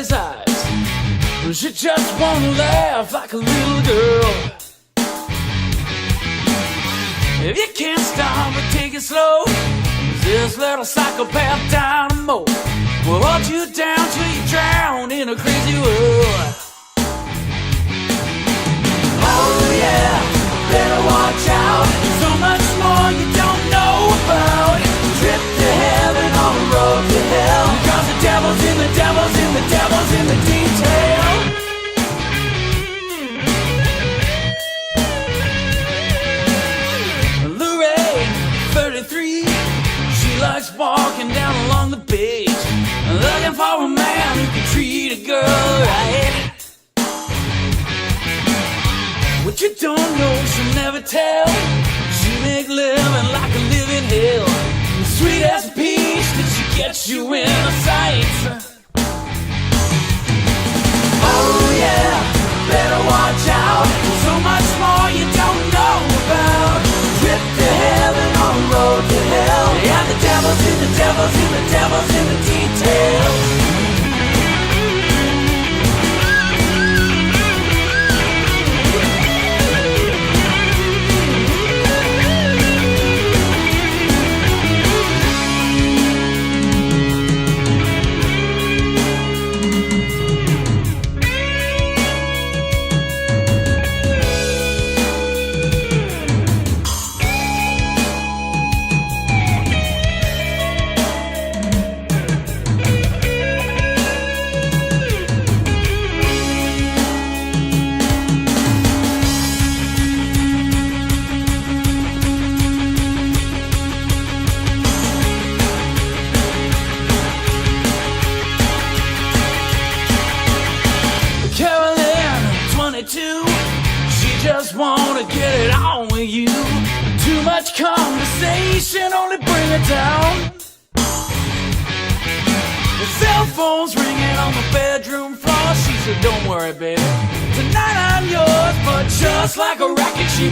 his eyes. She just wanna laugh like a little girl. If you can't stop it, take it slow. This little psychopath dynamo will hold you down till you drown in a crazy world. Oh yeah, better watch out. So much more you don't know about. Trip to heaven on the road to hell. Cause the devil's in the devil's in the devil's in the detail. Lorraine, 33, she likes walking down along the beach, looking for a man who can treat a girl right. What you don't know, she'll never tell. She make living like a living hell. Sweet as a peach that she gets you in her sights. Oh yeah, better watch out. So much more you don't know about. Trip to heaven on the road to hell. And the devil's in the devil's in the devil's in the details. She just wanna get it on with you. Too much conversation only bring her down. The cell phone's ringing on the bedroom floor. She said, don't worry, baby, tonight I'm yours. But just like a racket, she